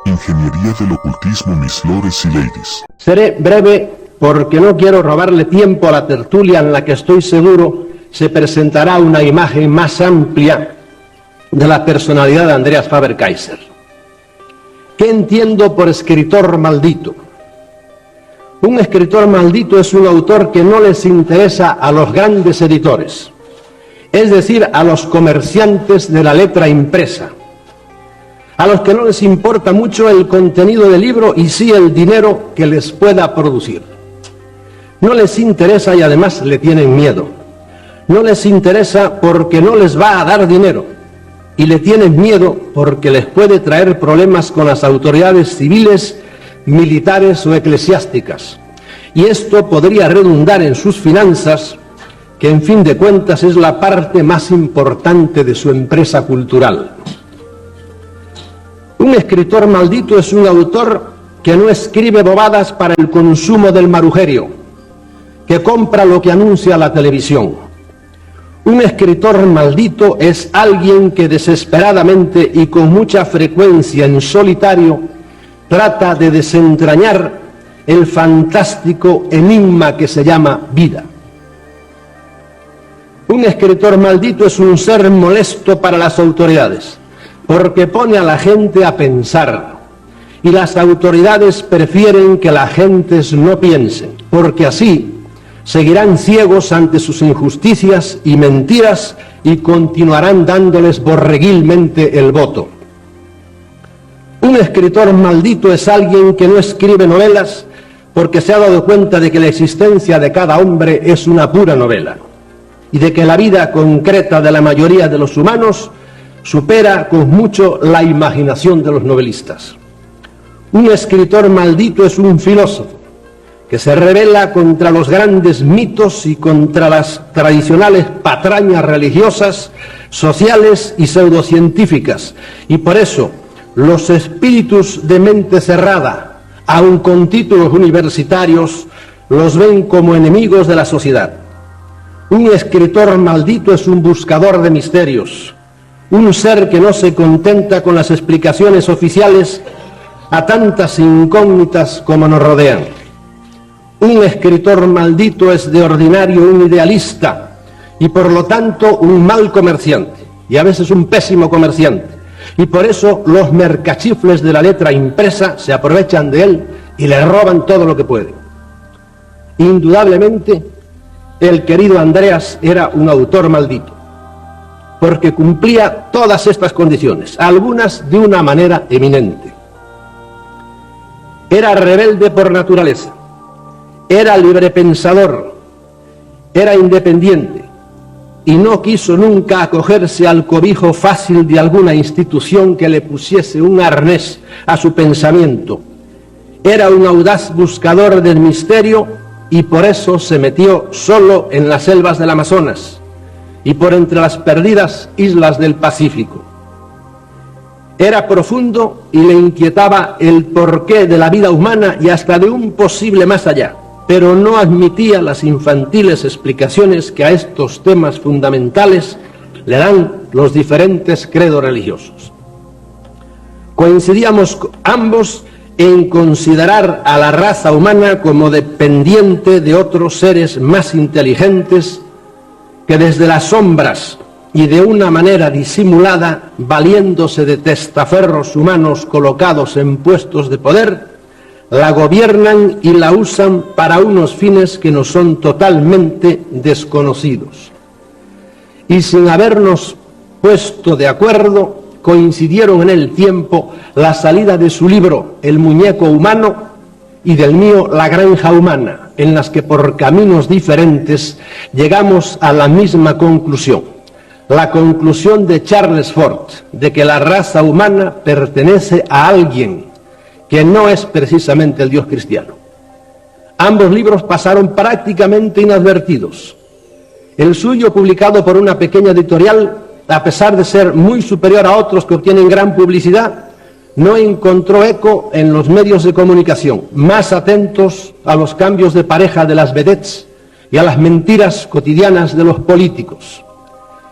Ingeniería del ocultismo, mis lores y ladies. Seré breve porque no quiero robarle tiempo a la tertulia en la que estoy seguro se presentará una imagen más amplia de la personalidad de Andreas Faber-Kaiser. ¿Qué entiendo por escritor maldito? Un escritor maldito es un autor que no les interesa a los grandes editores, es decir, a los comerciantes de la letra impresa, a los que no les importa mucho el contenido del libro y sí el dinero que les pueda producir. No les interesa y además le tienen miedo. No les interesa porque no les va a dar dinero y le tienen miedo porque les puede traer problemas con las autoridades civiles, militares o eclesiásticas. Y esto podría redundar en sus finanzas, que en fin de cuentas es la parte más importante de su empresa cultural. Un escritor maldito es un autor que no escribe bobadas para el consumo del marujerio, que compra lo que anuncia la televisión. Un escritor maldito es alguien que desesperadamente y con mucha frecuencia en solitario trata de desentrañar el fantástico enigma que se llama vida. Un escritor maldito es un ser molesto para las autoridades, porque pone a la gente a pensar, y las autoridades prefieren que las gentes no piensen, porque así seguirán ciegos ante sus injusticias y mentiras y continuarán dándoles borreguilmente el voto. Un escritor maldito es alguien que no escribe novelas porque se ha dado cuenta de que la existencia de cada hombre es una pura novela y de que la vida concreta de la mayoría de los humanos supera con mucho la imaginación de los novelistas. Un escritor maldito es un filósofo que se rebela contra los grandes mitos y contra las tradicionales patrañas religiosas, sociales y pseudocientíficas, y por eso los espíritus de mente cerrada, aun con títulos universitarios, los ven como enemigos de la sociedad. Un escritor maldito es un buscador de misterios, un ser que no se contenta con las explicaciones oficiales a tantas incógnitas como nos rodean. Un escritor maldito es de ordinario un idealista y por lo tanto un mal comerciante y a veces un pésimo comerciante, y por eso los mercachifles de la letra impresa se aprovechan de él y le roban todo lo que pueden. Indudablemente el querido Andreas era un autor maldito porque cumplía todas estas condiciones, algunas de una manera eminente. Era rebelde por naturaleza, era librepensador, era independiente y no quiso nunca acogerse al cobijo fácil de alguna institución que le pusiese un arnés a su pensamiento. Era un audaz buscador del misterio y por eso se metió solo en las selvas del Amazonas y por entre las perdidas islas del Pacífico. Era profundo y le inquietaba el porqué de la vida humana y hasta de un posible más allá, pero no admitía las infantiles explicaciones que a estos temas fundamentales le dan los diferentes credos religiosos. Coincidíamos ambos en considerar a la raza humana como dependiente de otros seres más inteligentes que desde las sombras y de una manera disimulada, valiéndose de testaferros humanos colocados en puestos de poder, la gobiernan y la usan para unos fines que nos son totalmente desconocidos. Y sin habernos puesto de acuerdo, coincidieron en el tiempo la salida de su libro El muñeco humano y del mío La granja humana, en las que por caminos diferentes llegamos a la misma conclusión. La conclusión de Charles Fort, de que la raza humana pertenece a alguien que no es precisamente el Dios cristiano. Ambos libros pasaron prácticamente inadvertidos. El suyo, publicado por una pequeña editorial, a pesar de ser muy superior a otros que obtienen gran publicidad, no encontró eco en los medios de comunicación, más atentos a los cambios de pareja de las vedettes y a las mentiras cotidianas de los políticos.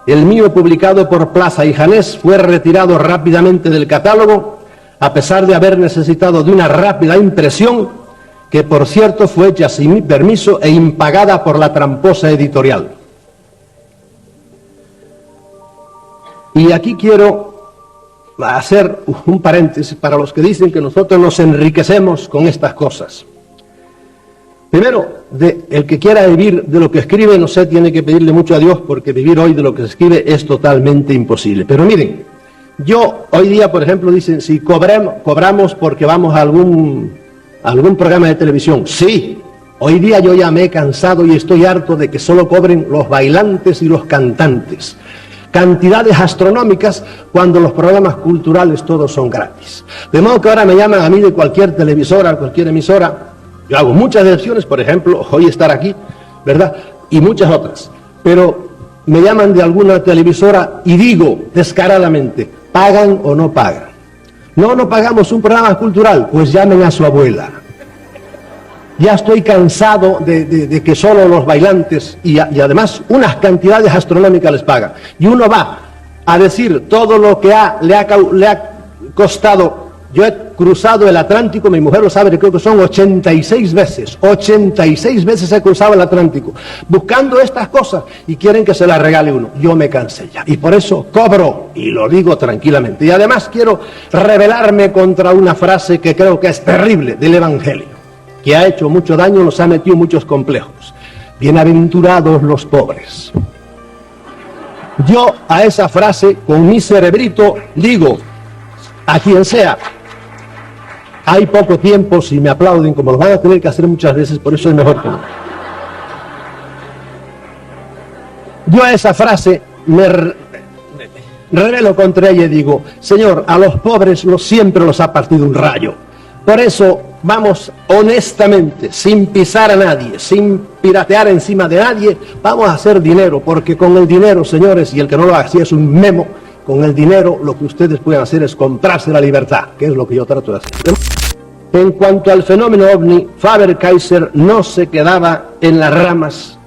El mío, publicado por Plaza y Janés, fue retirado rápidamente del catálogo, a pesar de haber necesitado de una rápida impresión, que por cierto fue hecha sin mi permiso e impagada por la tramposa editorial. Y aquí quiero hacer un paréntesis para los que dicen que nosotros nos enriquecemos con estas cosas. Primero, el que quiera vivir de lo que escribe, no sé, tiene que pedirle mucho a Dios, porque vivir hoy de lo que se escribe es totalmente imposible. Pero miren, yo hoy día, por ejemplo, dicen, si cobramos porque vamos a algún programa de televisión. Sí, hoy día yo ya me he cansado y estoy harto de que solo cobren los bailantes y los cantantes. Cantidades astronómicas cuando los programas culturales todos son gratis. De modo que ahora me llaman a mí de cualquier televisora, cualquier emisora. Yo hago muchas elecciones, por ejemplo, hoy estar aquí, ¿verdad? Y muchas otras. Pero me llaman de alguna televisora y digo descaradamente, ¿pagan o no pagan? No pagamos un programa cultural, pues llamen a su abuela. Ya estoy cansado de que solo los bailantes y además unas cantidades astronómicas les pagan. Y uno va a decir todo lo que le ha costado. Yo he cruzado el Atlántico, mi mujer lo sabe, creo que son 86 veces. 86 veces he cruzado el Atlántico buscando estas cosas y quieren que se las regale uno. Yo me cansé ya y por eso cobro, y lo digo tranquilamente. Y además quiero rebelarme contra una frase que creo que es terrible del Evangelio, que ha hecho mucho daño, nos ha metido muchos complejos. Bienaventurados los pobres. Yo a esa frase, con mi cerebrito, digo, a quien sea, hay poco tiempo, si me aplauden, como lo van a tener que hacer muchas veces, por eso es mejor que no. Yo a esa frase me rebelo contra ella y digo, Señor, a los pobres siempre los ha partido un rayo. Por eso vamos honestamente, sin pisar a nadie, sin piratear encima de nadie, vamos a hacer dinero, porque con el dinero, señores, y el que no lo haga así es un memo, con el dinero lo que ustedes pueden hacer es comprarse la libertad, que es lo que yo trato de hacer. En cuanto al fenómeno ovni, Faber-Kaiser no se quedaba en las ramas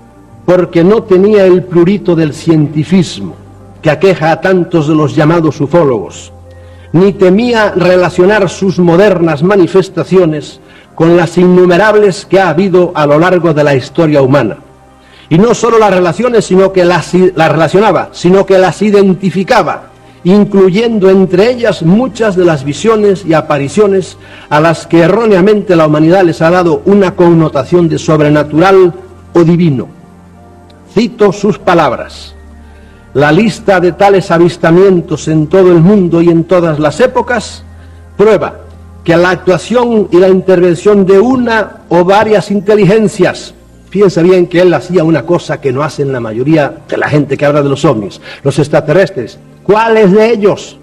porque no tenía el prurito del cientifismo que aqueja a tantos de los llamados ufólogos, ni temía relacionar sus modernas manifestaciones con las innumerables que ha habido a lo largo de la historia humana. Y no solo las relaciones, sino que las relacionaba, sino que las identificaba, incluyendo entre ellas muchas de las visiones y apariciones a las que erróneamente la humanidad les ha dado una connotación de sobrenatural o divino. Cito sus palabras: la lista de tales avistamientos en todo el mundo y en todas las épocas prueba que la actuación y la intervención de una o varias inteligencias, fíjense bien que él hacía una cosa que no hacen la mayoría de la gente que habla de los ovnis, los extraterrestres. ¿Cuáles de ellos?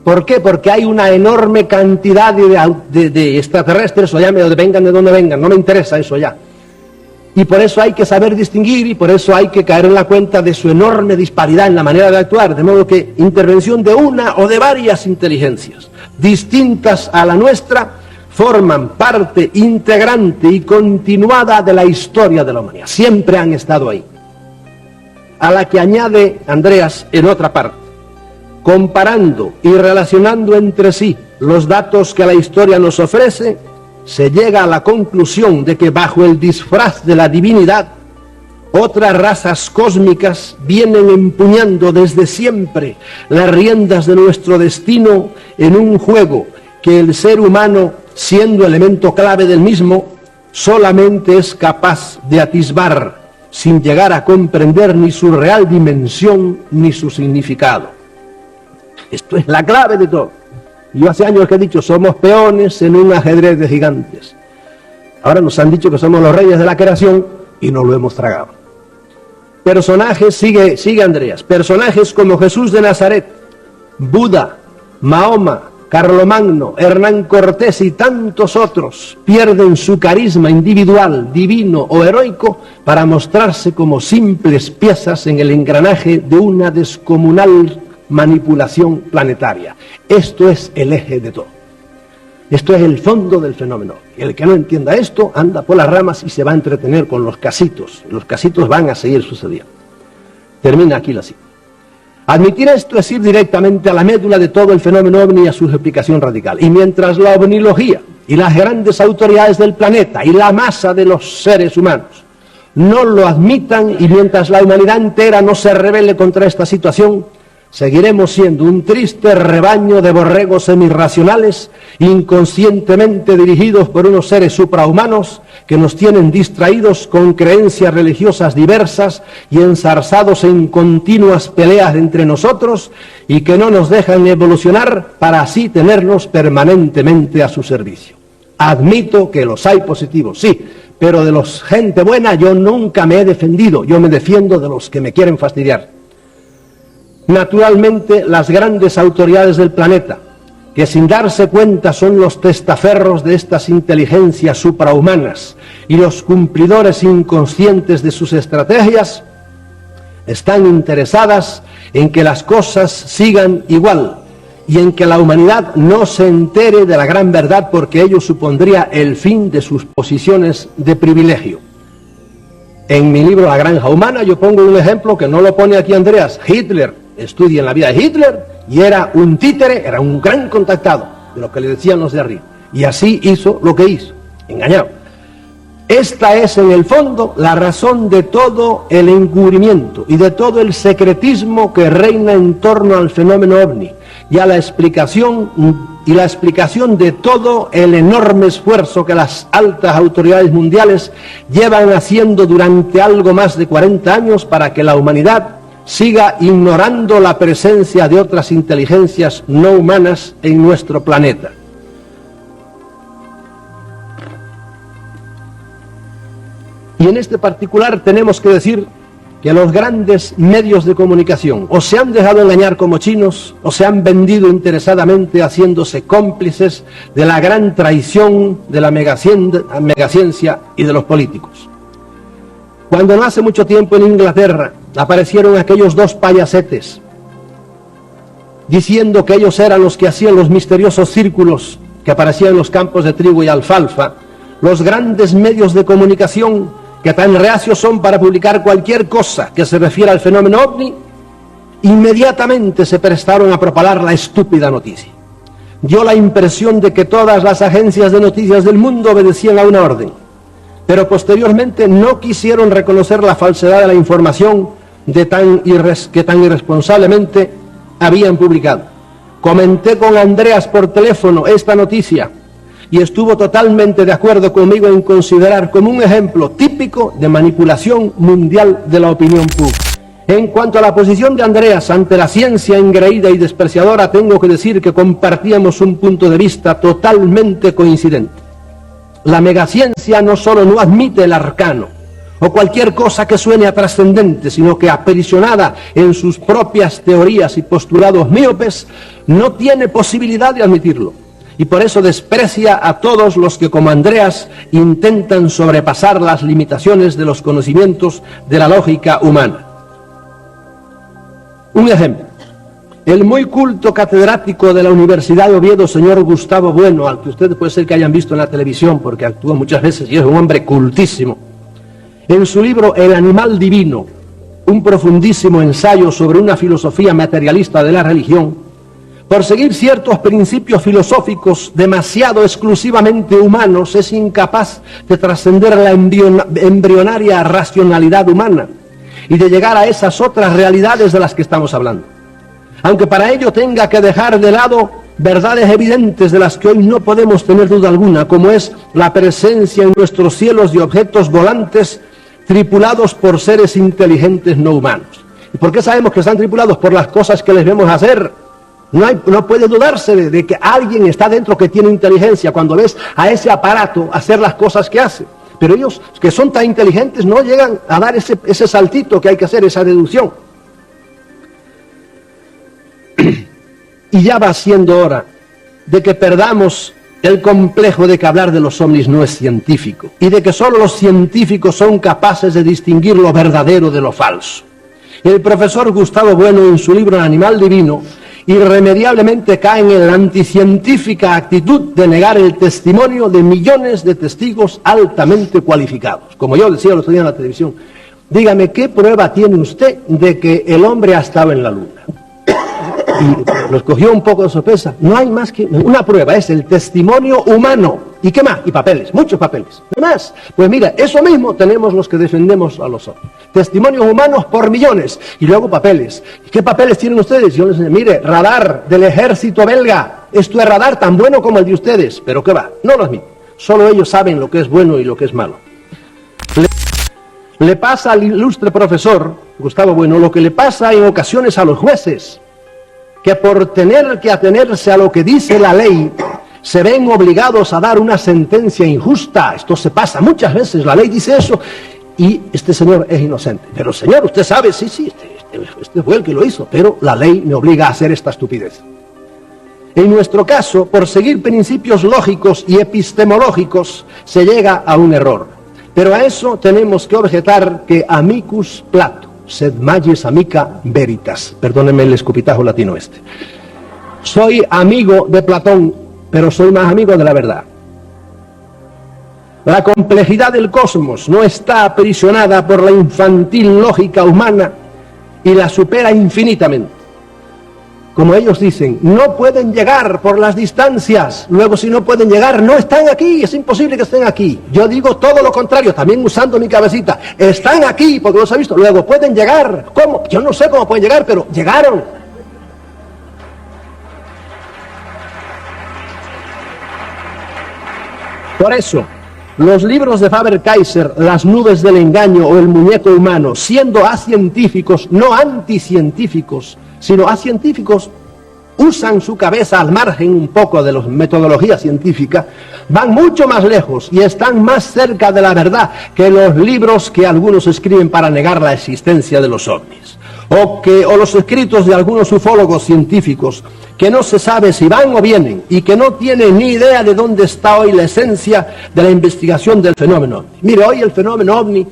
¿Por qué? Porque hay una enorme cantidad de extraterrestres, o ya vengan de donde vengan, no me interesa eso ya. Y por eso hay que saber distinguir y por eso hay que caer en la cuenta de su enorme disparidad en la manera de actuar, de modo que intervención de una o de varias inteligencias distintas a la nuestra forman parte integrante y continuada de la historia de la humanidad. Siempre han estado ahí. A la que añade Andreas en otra parte, comparando y relacionando entre sí los datos que la historia nos ofrece, se llega a la conclusión de que bajo el disfraz de la divinidad, otras razas cósmicas vienen empuñando desde siempre las riendas de nuestro destino en un juego que el ser humano, siendo elemento clave del mismo, solamente es capaz de atisbar, sin llegar a comprender ni su real dimensión ni su significado. Esto es la clave de todo. Yo hace años que he dicho, somos peones en un ajedrez de gigantes. Ahora nos han dicho que somos los reyes de la creación y no lo hemos tragado. Personajes, sigue Andreas, personajes como Jesús de Nazaret, Buda, Mahoma, Carlomagno, Hernán Cortés y tantos otros pierden su carisma individual, divino o heroico para mostrarse como simples piezas en el engranaje de una descomunal manipulación planetaria. Esto es el eje de todo. Esto es el fondo del fenómeno. El que no entienda esto anda por las ramas y se va a entretener con los casitos. Los casitos van a seguir sucediendo. Termina aquí la cita. Admitir esto es ir directamente a la médula de todo el fenómeno ovni y a su explicación radical. Y mientras la ovnilogía y las grandes autoridades del planeta y la masa de los seres humanos no lo admitan, y mientras la humanidad entera no se rebele contra esta situación, seguiremos siendo un triste rebaño de borregos semirracionales, inconscientemente dirigidos por unos seres suprahumanos que nos tienen distraídos con creencias religiosas diversas y enzarzados en continuas peleas entre nosotros, y que no nos dejan evolucionar para así tenernos permanentemente a su servicio. Admito que los hay positivos, sí, pero de los gente buena yo nunca me he defendido, yo me defiendo de los que me quieren fastidiar. Naturalmente, las grandes autoridades del planeta, que sin darse cuenta son los testaferros de estas inteligencias suprahumanas y los cumplidores inconscientes de sus estrategias, están interesadas en que las cosas sigan igual y en que la humanidad no se entere de la gran verdad, porque ello supondría el fin de sus posiciones de privilegio. En mi libro La Granja Humana yo pongo un ejemplo que no lo pone aquí Andreas. Hitler, estudien la vida de Hitler, y era un títere, era un gran contactado de lo que le decían los de arriba, y así hizo lo que hizo, engañado. Esta es en el fondo la razón de todo el encubrimiento y de todo el secretismo que reina en torno al fenómeno ovni, y la explicación de todo el enorme esfuerzo que las altas autoridades mundiales llevan haciendo durante algo más de 40 años para que la humanidad siga ignorando la presencia de otras inteligencias no humanas en nuestro planeta. Y en este particular tenemos que decir que los grandes medios de comunicación o se han dejado engañar como chinos o se han vendido interesadamente haciéndose cómplices de la gran traición de la megaciencia y de los políticos. Cuando no hace mucho tiempo en Inglaterra aparecieron aquellos dos payasetes diciendo que ellos eran los que hacían los misteriosos círculos que aparecían en los campos de trigo y alfalfa, los grandes medios de comunicación que tan reacios son para publicar cualquier cosa que se refiera al fenómeno ovni, inmediatamente se prestaron a propagar la estúpida noticia. Dio la impresión de que todas las agencias de noticias del mundo obedecían a una orden, pero posteriormente no quisieron reconocer la falsedad de la información que tan irresponsablemente habían publicado. Comenté con Andreas por teléfono esta noticia y estuvo totalmente de acuerdo conmigo en considerar como un ejemplo típico de manipulación mundial de la opinión pública. En cuanto a la posición de Andreas ante la ciencia engreída y despreciadora, tengo que decir que compartíamos un punto de vista totalmente coincidente. La megaciencia no solo no admite el arcano o cualquier cosa que suene a trascendente, sino que aprisionada en sus propias teorías y postulados míopes, no tiene posibilidad de admitirlo. Y por eso desprecia a todos los que, como Andreas, intentan sobrepasar las limitaciones de los conocimientos de la lógica humana. Un ejemplo. El muy culto catedrático de la Universidad de Oviedo, señor Gustavo Bueno, al que ustedes puede ser que hayan visto en la televisión porque actúa muchas veces y es un hombre cultísimo, en su libro El animal divino, un profundísimo ensayo sobre una filosofía materialista de la religión, por seguir ciertos principios filosóficos demasiado exclusivamente humanos, es incapaz de trascender la embrionaria racionalidad humana y de llegar a esas otras realidades de las que estamos hablando. Aunque para ello tenga que dejar de lado verdades evidentes de las que hoy no podemos tener duda alguna, como es la presencia en nuestros cielos de objetos volantes tripulados por seres inteligentes no humanos. ¿Y por qué sabemos que están tripulados? Por las cosas que les vemos hacer. No puede dudarse de que alguien está dentro que tiene inteligencia cuando ves a ese aparato hacer las cosas que hace. Pero ellos, que son tan inteligentes, no llegan a dar ese saltito que hay que hacer, esa deducción. Y ya va siendo hora de que perdamos el complejo de que hablar de los ovnis no es científico y de que solo los científicos son capaces de distinguir lo verdadero de lo falso. El profesor Gustavo Bueno, en su libro El animal divino, irremediablemente cae en la anticientífica actitud de negar el testimonio de millones de testigos altamente cualificados. Como yo decía el otro día en la televisión, Dígame, ¿qué prueba tiene usted de que el hombre ha estado en la luna? Y los cogió un poco de sorpresa. No hay más que una prueba, es el testimonio humano. ¿Y qué más? Y papeles, muchos papeles. ¿Qué más? Pues mira, eso mismo tenemos los que defendemos a los hombres. Testimonios humanos por millones. Y luego papeles. ¿Y qué papeles tienen ustedes? Yo les enseño, mire, radar del ejército belga. Esto es radar tan bueno como el de ustedes. Pero ¿qué va? No los mismos. Solo ellos saben lo que es bueno y lo que es malo. Le pasa al ilustre profesor Gustavo Bueno lo que le pasa en ocasiones a los jueces, que por tener que atenerse a lo que dice la ley, se ven obligados a dar una sentencia injusta. Esto se pasa muchas veces, la ley dice eso, y este señor es inocente. Pero señor, usted sabe, sí, este fue el que lo hizo, pero la ley me obliga a hacer esta estupidez. En nuestro caso, por seguir principios lógicos y epistemológicos, se llega a un error. Pero a eso tenemos que objetar que amicus Plato, sed magis amica veritas. Perdónenme el escupitajo latino este. Soy amigo de Platón, pero soy más amigo de la verdad. La complejidad del cosmos no está aprisionada por la infantil lógica humana y la supera infinitamente. Como ellos dicen, no pueden llegar por las distancias. Luego, si no pueden llegar, no están aquí. Es imposible que estén aquí. Yo digo todo lo contrario, también usando mi cabecita. Están aquí, porque los he visto. Luego, pueden llegar. ¿Cómo? Yo no sé cómo pueden llegar, pero llegaron. Por eso, los libros de Faber-Kaiser, Las nubes del engaño o El muñeco humano, siendo acientíficos, no anticientíficos, sino acientíficos, usan su cabeza al margen un poco de la metodología científica, van mucho más lejos y están más cerca de la verdad que los libros que algunos escriben para negar la existencia de los ovnis, o los escritos de algunos ufólogos científicos que no se sabe si van o vienen y que no tienen ni idea de dónde está hoy la esencia de la investigación del fenómeno ovni. Mire, hoy el fenómeno ovni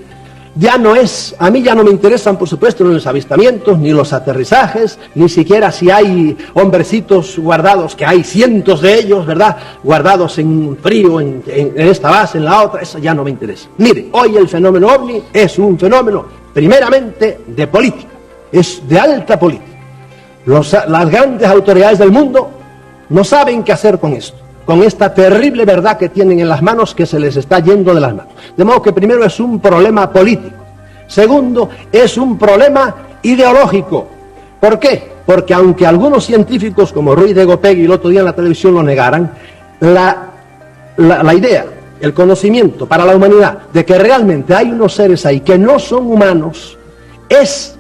ya no es, a mí ya no me interesan, por supuesto, ni los avistamientos, ni los aterrizajes, ni siquiera si hay hombrecitos guardados, que hay cientos de ellos, ¿verdad?, guardados en frío, en esta base, en la otra, eso ya no me interesa. Mire, hoy el fenómeno ovni es un fenómeno, primeramente, de política, es de alta política. Las grandes autoridades del mundo no saben qué hacer con esto, con esta terrible verdad que tienen en las manos, que se les está yendo de las manos. De modo que primero es un problema político. Segundo, es un problema ideológico. ¿Por qué? Porque aunque algunos científicos como Ruiz de Gopegui el otro día en la televisión lo negaran, la idea, el conocimiento para la humanidad de que realmente hay unos seres ahí que no son humanos es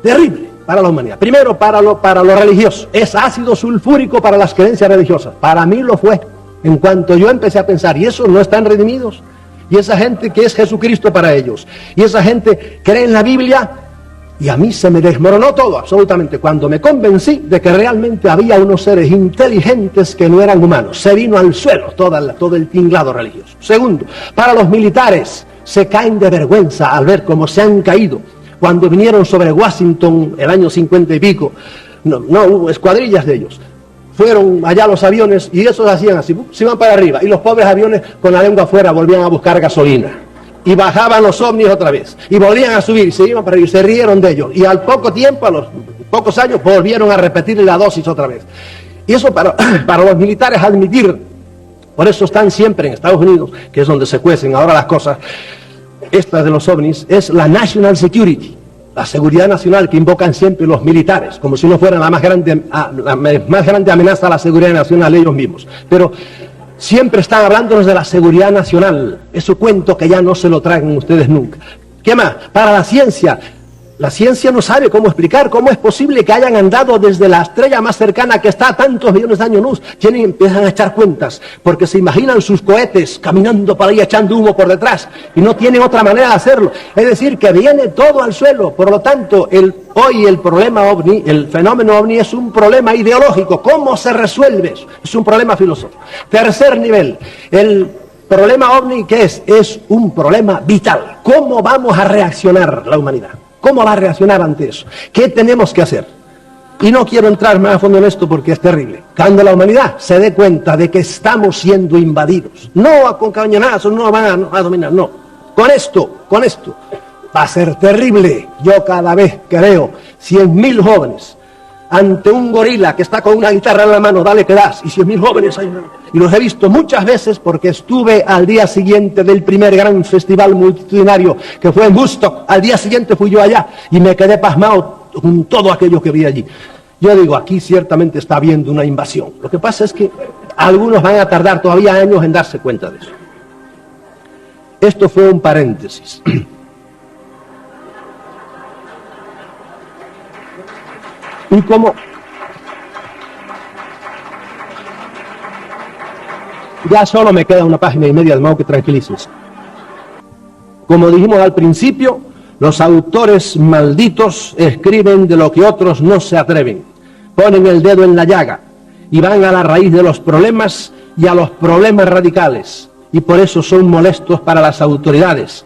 terrible para la humanidad. Primero, para lo religioso. Es ácido sulfúrico para las creencias religiosas. Para mí lo fue. En cuanto yo empecé a pensar, ¿y esos no están redimidos? Y esa gente que es Jesucristo para ellos. Y esa gente cree en la Biblia. Y a mí se me desmoronó todo, absolutamente, cuando me convencí de que realmente había unos seres inteligentes que no eran humanos. Se vino al suelo todo el tinglado religioso. Segundo, para los militares, se caen de vergüenza al ver cómo se han caído. Cuando vinieron sobre Washington el año 50 y pico, no hubo escuadrillas de ellos. Fueron allá los aviones y esos hacían así, se iban para arriba. Y los pobres aviones con la lengua afuera volvían a buscar gasolina. Y bajaban los ovnis otra vez. Y volvían a subir y se iban para arriba y se rieron de ellos. Y al poco tiempo, a los pocos años, volvieron a repetir la dosis otra vez. Y eso para los militares admitir. Por eso están siempre en Estados Unidos, que es donde se cuecen ahora las cosas. Esta de los ovnis es la National Security, la seguridad nacional que invocan siempre los militares, como si no fueran la más grande amenaza a la seguridad nacional ellos mismos. Pero siempre están hablándonos de la seguridad nacional, ese cuento que ya no se lo traen ustedes nunca. ¿Qué más? Para la ciencia no sabe cómo explicar cómo es posible que hayan andado desde la estrella más cercana que está a tantos millones de años luz. Empiezan a echar cuentas, porque se imaginan sus cohetes caminando por ahí echando humo por detrás, y no tienen otra manera de hacerlo. Es decir, que viene todo al suelo. Por lo tanto, hoy el problema ovni, el fenómeno ovni es un problema ideológico. ¿Cómo se resuelve eso? Es un problema filosófico. Tercer nivel, el problema ovni, ¿qué es? Es un problema vital. ¿Cómo vamos a reaccionar la humanidad? ¿Cómo va a reaccionar ante eso? ¿Qué tenemos que hacer? Y no quiero entrar más a fondo en esto porque es terrible. Cuando la humanidad se dé cuenta de que estamos siendo invadidos, no con cañonazos, no van a dominar, no. Con esto, va a ser terrible. Yo cada vez que veo 100.000 jóvenes ante un gorila que está con una guitarra en la mano, dale que das, y 100.000 jóvenes ahí, y los he visto muchas veces porque estuve al día siguiente del primer gran festival multitudinario que fue en Woodstock. Al día siguiente fui yo allá y me quedé pasmado con todo aquello que vi allí. Yo digo, aquí ciertamente está habiendo una invasión. Lo que pasa es que algunos van a tardar todavía años en darse cuenta de eso. Esto fue un paréntesis. Y como ya solo me queda una página y media, de modo que tranquilices. Como dijimos al principio, los autores malditos escriben de lo que otros no se atreven. Ponen el dedo en la llaga y van a la raíz de los problemas y a los problemas radicales. Y por eso son molestos para las autoridades.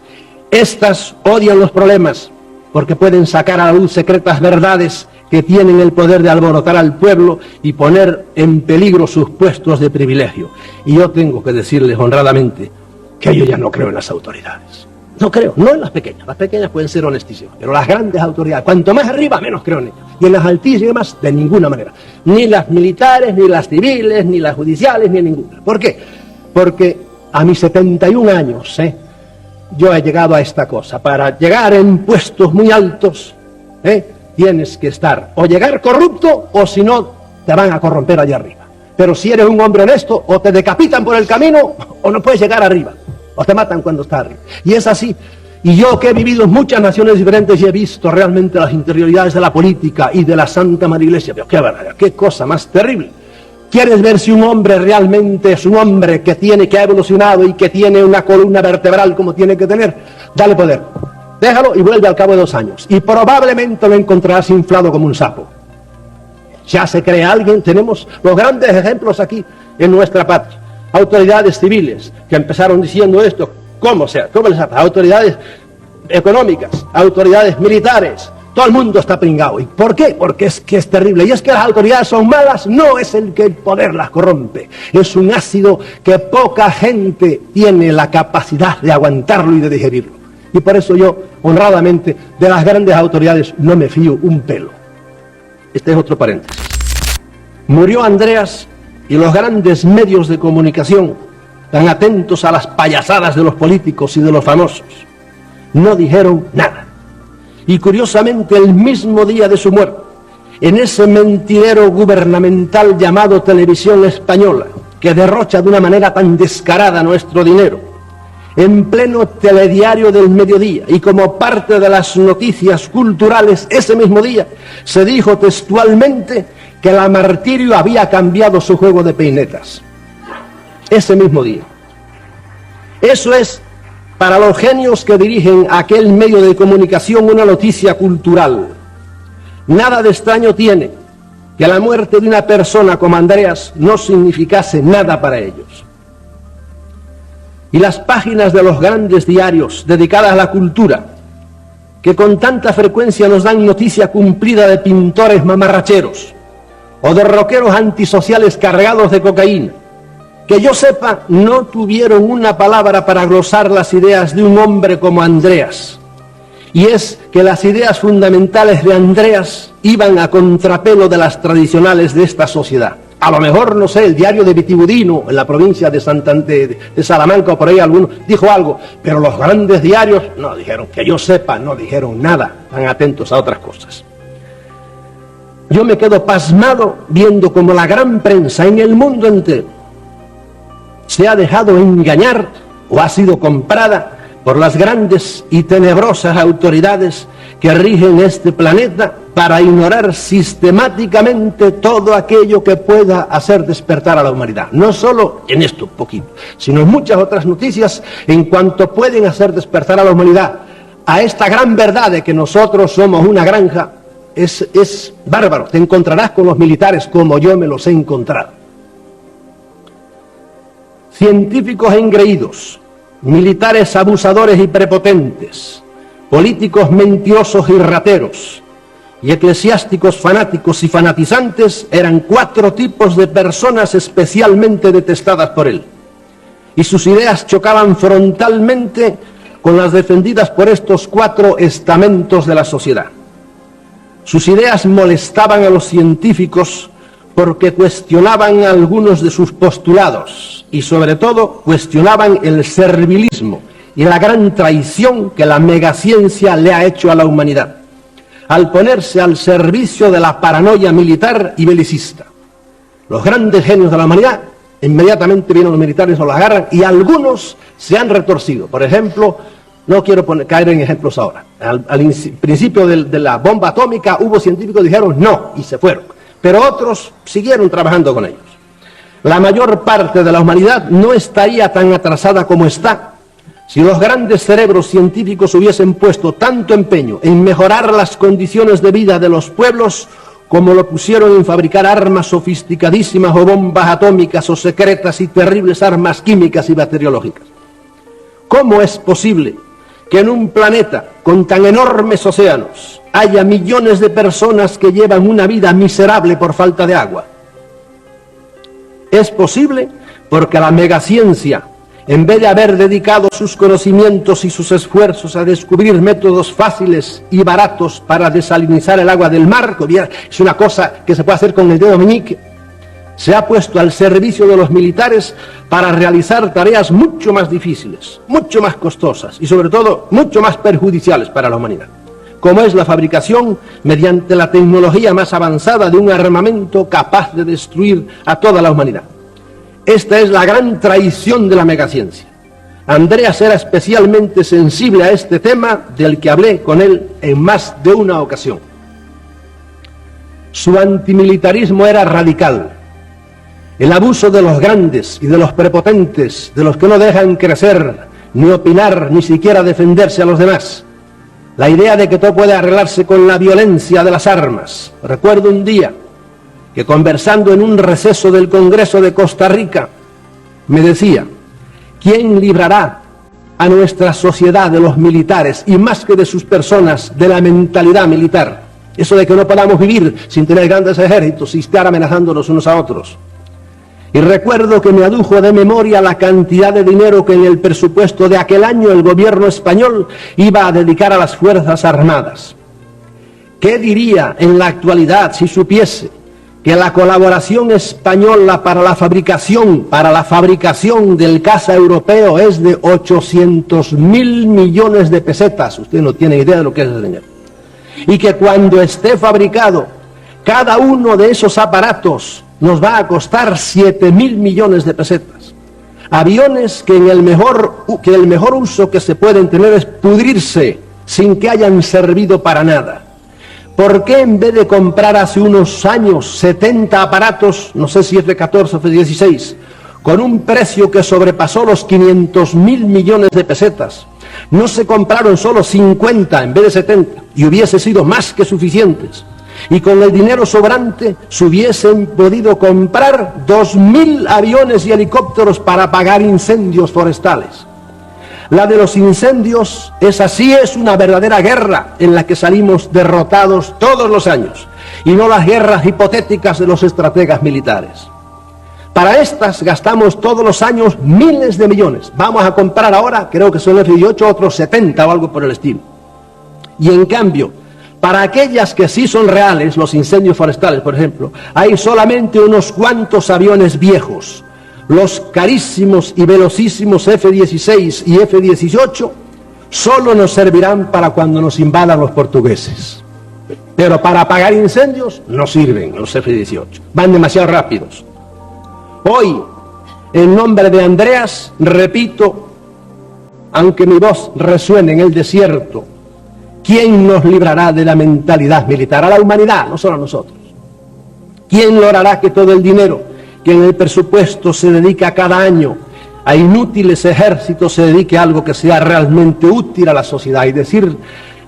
Estas odian los problemas porque pueden sacar a la luz secretas verdades que tienen el poder de alborotar al pueblo y poner en peligro sus puestos de privilegio. Y yo tengo que decirles honradamente que yo ya no creo en las autoridades. No creo, no en las pequeñas pueden ser honestísimas, pero las grandes autoridades, cuanto más arriba, menos creo en ellas. Y en las altísimas, de ninguna manera. Ni las militares, ni las civiles, ni las judiciales, ni ninguna. ¿Por qué? Porque a mis 71 años, yo he llegado a esta cosa. Para llegar en puestos muy altos, tienes que estar o llegar corrupto o si no te van a corromper allá arriba. Pero si eres un hombre honesto, o te decapitan por el camino o no puedes llegar arriba, o te matan cuando estás arriba. Y es así. Y yo que he vivido en muchas naciones diferentes y he visto realmente las interioridades de la política y de la Santa Madre Iglesia, pero qué barbaridad, qué cosa más terrible. ¿Quieres ver si un hombre realmente es un hombre que ha evolucionado y que tiene una columna vertebral como tiene que tener? Dale poder. Déjalo y vuelve al cabo de 2 años. Y probablemente lo encontrarás inflado como un sapo. Ya se cree alguien. Tenemos los grandes ejemplos aquí en nuestra patria. Autoridades civiles que empezaron diciendo esto, ¿cómo les hace? Autoridades económicas, autoridades militares. Todo el mundo está pringado. ¿Y por qué? Porque es que es terrible. Y es que las autoridades son malas, no es el que el poder las corrompe. Es un ácido que poca gente tiene la capacidad de aguantarlo y de digerirlo. Y por eso yo, honradamente, de las grandes autoridades no me fío un pelo. Este es otro paréntesis. Murió Andreas y los grandes medios de comunicación, tan atentos a las payasadas de los políticos y de los famosos, no dijeron nada. Y curiosamente, el mismo día de su muerte, en ese mentidero gubernamental llamado Televisión Española, que derrocha de una manera tan descarada nuestro dinero, en pleno telediario del mediodía y como parte de las noticias culturales, ese mismo día se dijo textualmente que la Martirio había cambiado su juego de peinetas. Ese mismo día. Eso es, para los genios que dirigen aquel medio de comunicación, una noticia cultural. Nada de extraño tiene que la muerte de una persona como Andreas no significase nada para ellos. Y las páginas de los grandes diarios dedicadas a la cultura, que con tanta frecuencia nos dan noticia cumplida de pintores mamarracheros o de rockeros antisociales cargados de cocaína, que yo sepa, no tuvieron una palabra para glosar las ideas de un hombre como Andreas. Y es que las ideas fundamentales de Andreas iban a contrapelo de las tradicionales de esta sociedad. A lo mejor, no sé, el diario de Vitibudino, en la provincia de Salamanca o por ahí alguno, dijo algo, pero los grandes diarios no dijeron, que yo sepa, no dijeron nada, están atentos a otras cosas. Yo me quedo pasmado viendo como la gran prensa en el mundo entero se ha dejado engañar o ha sido comprada por las grandes y tenebrosas autoridades que rigen este planeta para ignorar sistemáticamente todo aquello que pueda hacer despertar a la humanidad. No solo en esto, poquito, sino en muchas otras noticias en cuanto pueden hacer despertar a la humanidad a esta gran verdad de que nosotros somos una granja. Es bárbaro. Te encontrarás con los militares como yo me los he encontrado. Científicos engreídos, militares abusadores y prepotentes, políticos mentirosos y rateros, y eclesiásticos fanáticos y fanatizantes eran 4 tipos de personas especialmente detestadas por él. Y sus ideas chocaban frontalmente con las defendidas por estos 4 estamentos de la sociedad. Sus ideas molestaban a los científicos porque cuestionaban algunos de sus postulados y sobre todo cuestionaban el servilismo y la gran traición que la megaciencia le ha hecho a la humanidad, al ponerse al servicio de la paranoia militar y belicista. Los grandes genios de la humanidad, inmediatamente vienen los militares, o los agarran, y algunos se han retorcido. Por ejemplo, no quiero caer en ejemplos ahora. Al principio de la bomba atómica hubo científicos que dijeron no, y se fueron. Pero otros siguieron trabajando con ellos. La mayor parte de la humanidad no estaría tan atrasada como está si los grandes cerebros científicos hubiesen puesto tanto empeño en mejorar las condiciones de vida de los pueblos como lo pusieron en fabricar armas sofisticadísimas o bombas atómicas o secretas y terribles armas químicas y bacteriológicas. ¿Cómo es posible que en un planeta con tan enormes océanos haya millones de personas que llevan una vida miserable por falta de agua? Es posible porque la megaciencia, en vez de haber dedicado sus conocimientos y sus esfuerzos a descubrir métodos fáciles y baratos para desalinizar el agua del mar, que es una cosa que se puede hacer con el dedo meñique, se ha puesto al servicio de los militares para realizar tareas mucho más difíciles, mucho más costosas y sobre todo mucho más perjudiciales para la humanidad, como es la fabricación mediante la tecnología más avanzada de un armamento capaz de destruir a toda la humanidad. Esta es la gran traición de la megaciencia. Andreas era especialmente sensible a este tema, del que hablé con él en más de una ocasión. Su antimilitarismo era radical. El abuso de los grandes y de los prepotentes, de los que no dejan crecer, ni opinar, ni siquiera defenderse a los demás. La idea de que todo puede arreglarse con la violencia de las armas. Recuerdo un día que, conversando en un receso del Congreso de Costa Rica, me decía: ¿quién librará a nuestra sociedad de los militares, y más que de sus personas, de la mentalidad militar? Eso de que no podamos vivir sin tener grandes ejércitos y estar amenazándonos unos a otros. Y recuerdo que me adujo de memoria la cantidad de dinero que en el presupuesto de aquel año el gobierno español iba a dedicar a las Fuerzas Armadas. ¿Qué diría en la actualidad si supiese que la colaboración española para la fabricación del caza europeo es de 800.000 millones de pesetas? Usted no tiene idea de lo que es ese dinero. Y que cuando esté fabricado, cada uno de esos aparatos nos va a costar 7.000 millones de pesetas. Aviones que el mejor uso que se pueden tener es pudrirse sin que hayan servido para nada. ¿Por qué en vez de comprar hace unos años 70 aparatos, no sé si F-14 o F-16, con un precio que sobrepasó los 500.000 millones de pesetas, no se compraron solo 50 en vez de 70, y hubiese sido más que suficientes? Y con el dinero sobrante se hubiesen podido comprar 2.000 aviones y helicópteros para apagar incendios forestales. La de los incendios, esa sí es una verdadera guerra en la que salimos derrotados todos los años, y no las guerras hipotéticas de los estrategas militares. Para estas gastamos todos los años miles de millones. Vamos a comprar ahora, creo que son F-18, otros 70 o algo por el estilo. Y en cambio, para aquellas que sí son reales, los incendios forestales, por ejemplo, hay solamente unos cuantos aviones viejos. Los carísimos y velocísimos F-16 y F-18 solo nos servirán para cuando nos invadan los portugueses. Pero para apagar incendios no sirven los F-18, van demasiado rápidos. Hoy, en nombre de Andreas, repito, aunque mi voz resuene en el desierto, ¿quién nos librará de la mentalidad militar? A la humanidad, no solo a nosotros. ¿Quién logrará que todo el dinero que en el presupuesto se dedica cada año a inútiles ejércitos se dedique a algo que sea realmente útil a la sociedad? Y decir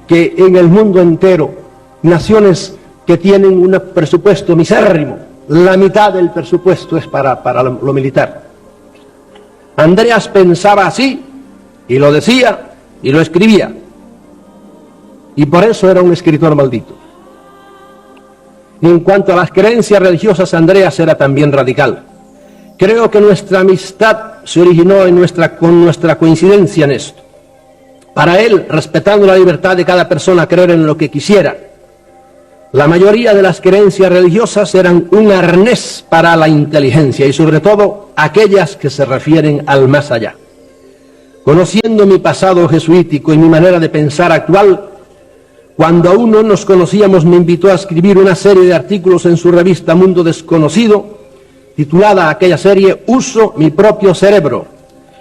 que en el mundo entero, naciones que tienen un presupuesto misérrimo, la mitad del presupuesto es para lo militar. Andreas pensaba así, y lo decía, y lo escribía. Y por eso era un escritor maldito. En cuanto a las creencias religiosas, Andreas era también radical. Creo que nuestra amistad se originó con nuestra coincidencia en esto. Para él, respetando la libertad de cada persona a creer en lo que quisiera, la mayoría de las creencias religiosas eran un arnés para la inteligencia y sobre todo aquellas que se refieren al más allá. Conociendo mi pasado jesuítico y mi manera de pensar actual, cuando aún no nos conocíamos me invitó a escribir una serie de artículos en su revista Mundo Desconocido, titulada aquella serie Uso mi propio cerebro,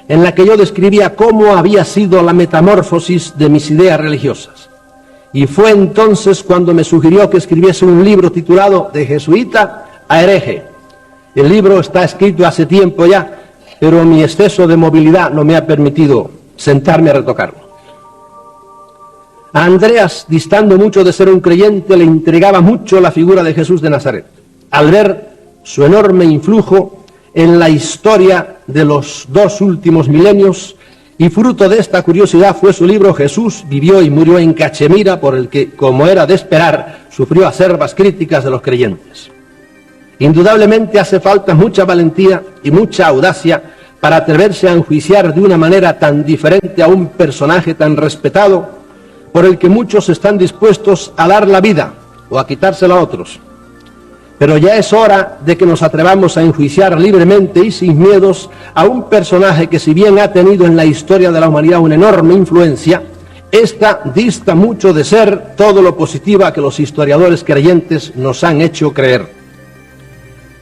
en la que yo describía cómo había sido la metamorfosis de mis ideas religiosas. Y fue entonces cuando me sugirió que escribiese un libro titulado De jesuita a hereje. El libro está escrito hace tiempo ya, pero mi exceso de movilidad no me ha permitido sentarme a retocarlo. A Andreas, distando mucho de ser un creyente, le intrigaba mucho la figura de Jesús de Nazaret, al ver su enorme influjo en la historia de los 2 últimos milenios, y fruto de esta curiosidad fue su libro Jesús vivió y murió en Cachemira, por el que, como era de esperar, sufrió acerbas críticas de los creyentes. Indudablemente hace falta mucha valentía y mucha audacia para atreverse a enjuiciar de una manera tan diferente a un personaje tan respetado, por el que muchos están dispuestos a dar la vida o a quitársela a otros. Pero ya es hora de que nos atrevamos a enjuiciar libremente y sin miedos a un personaje que, si bien ha tenido en la historia de la humanidad una enorme influencia, esta dista mucho de ser todo lo positiva que los historiadores creyentes nos han hecho creer.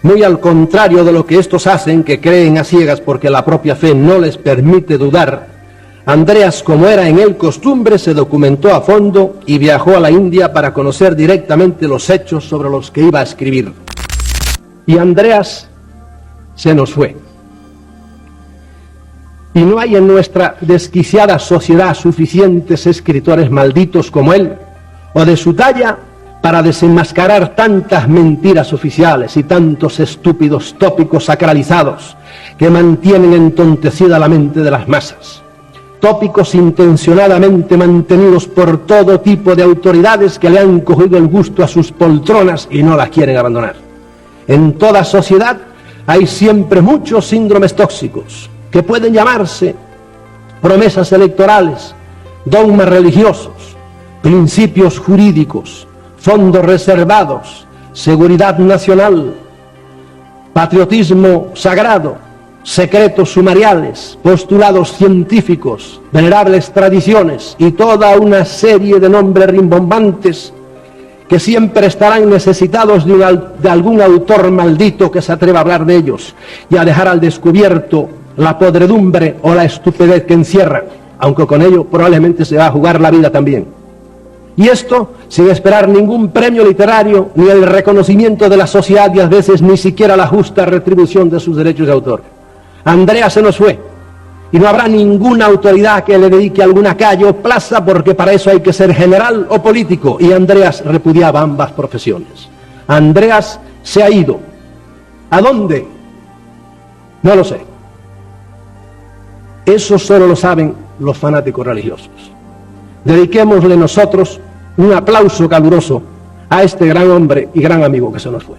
Muy al contrario de lo que estos hacen, que creen a ciegas porque la propia fe no les permite dudar, Andreas, como era en él costumbre, se documentó a fondo y viajó a la India para conocer directamente los hechos sobre los que iba a escribir. Y Andreas se nos fue. Y no hay en nuestra desquiciada sociedad suficientes escritores malditos como él, o de su talla, para desenmascarar tantas mentiras oficiales y tantos estúpidos tópicos sacralizados que mantienen entontecida la mente de las masas. Tópicos intencionadamente mantenidos por todo tipo de autoridades que le han cogido el gusto a sus poltronas y no las quieren abandonar. En toda sociedad hay siempre muchos síndromes tóxicos, que pueden llamarse promesas electorales, dogmas religiosos, principios jurídicos, fondos reservados, seguridad nacional, patriotismo sagrado, secretos sumariales, postulados científicos, venerables tradiciones y toda una serie de nombres rimbombantes que siempre estarán necesitados de algún autor maldito que se atreva a hablar de ellos y a dejar al descubierto la podredumbre o la estupidez que encierran, aunque con ello probablemente se va a jugar la vida también. Y esto sin esperar ningún premio literario, ni el reconocimiento de la sociedad y a veces ni siquiera la justa retribución de sus derechos de autor. Andreas se nos fue, y no habrá ninguna autoridad que le dedique alguna calle o plaza, porque para eso hay que ser general o político, y Andreas repudiaba ambas profesiones. Andreas se ha ido. ¿A dónde? No lo sé. Eso solo lo saben los fanáticos religiosos. Dediquémosle nosotros un aplauso caluroso a este gran hombre y gran amigo que se nos fue.